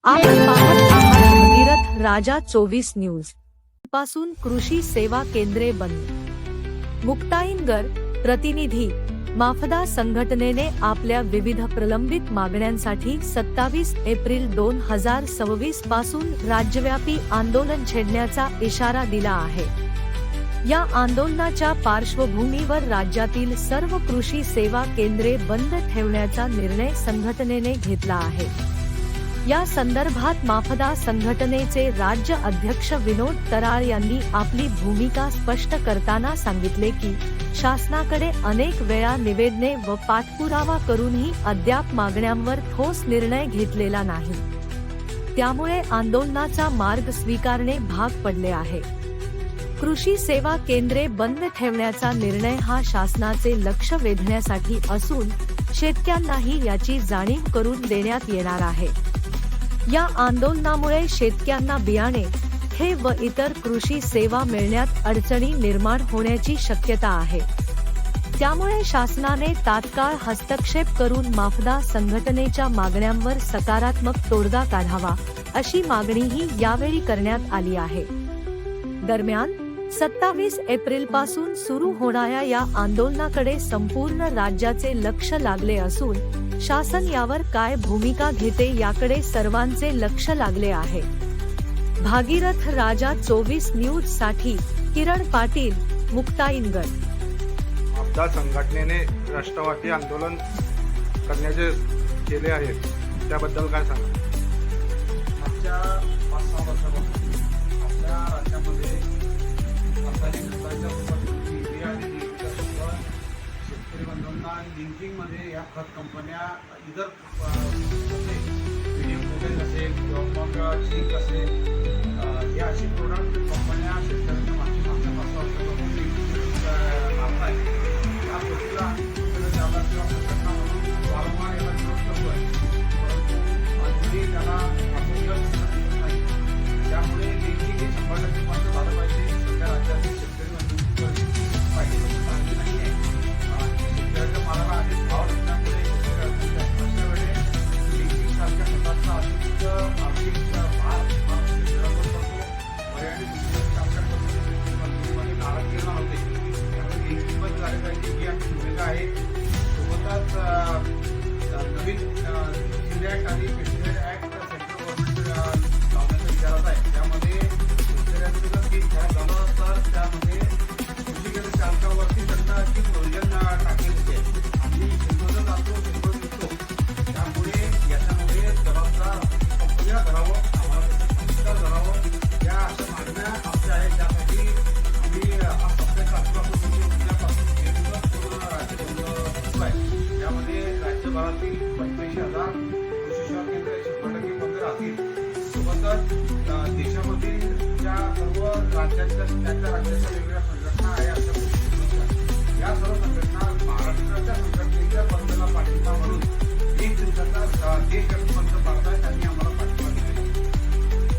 आपण पाहत आहात भगीरथ राजा 24 न्यूज. पासून कृषी सेवा केंद्रे बंद. मुक्ताईनगर प्रतिनिधी. माफदा संघटनेने आपल्या विविध प्रलंबित मागण्यांसाठी 27 एप्रिल 2026 पासून राज्यव्यापी आंदोलन छेडण्याचा इशारा दिला आहे. या आंदोलनाच्या पार्श्वभूमीवर राज्यातील सर्व कृषी सेवा केंद्रे बंद ठेवण्याचा निर्णय संघटनेने घेतला आहे. या संदर्भात माफदा संघटनेचे राज्य अध्यक्ष विनोद तराळ यांनी आपली भूमिका स्पष्ट करताना सांगितले की शासनाकडे अनेक वेळा निवेदने व पाठपुरावा करूनही अद्याप मागण्यांवर ठोस निर्णय घेतलेला नाही. त्यामुळे आंदोलनाचा मार्ग स्वीकारणे भाग पडले आहे. कृषी सेवा केंद्रे बंद ठेवण्याचा निर्णय हा शासनाचे लक्ष वेधण्यासाठी असून शेतकऱ्यांनाही याची जाणीव करून देण्यात येणार आहे. या आंदोलनामुळे शेतकऱ्यांना बियाणे, खते व इतर कृषी सेवा मिळण्यात अडचणी निर्माण होण्याची शक्यता आहे. त्यामुळे शासनाने तात्काळ हस्तक्षेप करून माफदा संघटनेच्या मागण्यांवर सकारात्मक तोडगा काढावा अशी मागणीही यावेळी करण्यात आली आहे. दरम्यान 27 एप्रिल पासून सुरू होणाऱ्या या आंदोलनाकडे संपूर्ण राज्याचे लक्ष लागले असून शासन यावर काय भूमिका घेते याकडे सर्वांचे लक्ष लागले आहे. भागीरथ राजा 24 न्यूज साठी किरण पाटील, मुक्ताईनगर. माफदा संघटनेने राष्ट्रवादी आंदोलन करण्याचे केले आहे, त्याबद्दल काय सांगा? मागच्या 5-6 वर्षापासून आपल्या राज्यामध्ये शेतकरी बंधूंना लिंकिंगमध्ये या खत कंपन्या इतर पीडीएफ प्रोडक्ट असेल किंवा मग झिंक असेल या अशी प्रोडक्ट कंपन्या शेतकऱ्यांच्या मागच्या 5 वर्षापासून लावत आहेत. त्या गोष्टीला त्याला किंवा संघटना म्हणून वारंवार याला विरोध करतो आहे, परंतु अजूनही त्याला अपयश नाही. त्यामुळे लिंकिंग हे 100% बंद झालं पाहिजे. सध्या राज्यातील शेतकरी बंधूंची पाहिजे चांगली नाही आहे. शेतकऱ्याच्या मालाला आधीच भाव नसल्यामुळे अशा वेळेस लिंकिंग सारख्या खताचा अधिक आर्थिक भार शेतकऱ्यांवर पडतो. मर्यादित चांगल्या पद्धतीने बंधूंमध्ये नाराज निर्माण होते. त्यामुळे लिंकिंग बंद झाली पाहिजे ही आमची भूमिका आहे. सोबतच नवीन फीड ॲक्ट आणि पेस्टिसाइड ॲक्ट सेंट्रल गव्हर्नमेंट लावण्याचा विचारात आहे. त्यामध्ये शेतकऱ्यांचं जर पीक खराब झालं तर त्यामध्ये कृषी केंद्र चालकावरती दंडाची प्रोव्हिजन टाकलेली आहे. आम्ही शेतकऱ्यांना जातो, शेतकरी विकतो. त्यामुळे याच्यामध्ये जबाबदार कंपनीला धरावं, आम्हाला त्याचा संस्कार धरावं. या अशा मागण्या आमच्या आहेत. त्यासाठी आम्ही हा सप्ताह आजपासून उद्यापासून पूर्ण राज्य बंद सुरू आहे. त्यामध्ये राज्यभरातील 85,000 कृषी सेवा केंद्र 100% बंद राहतील. सोबतच देशामधील ज्या सर्व राज्याच्या वेगवेगळ्या संघटना आहे, अशा या सर्व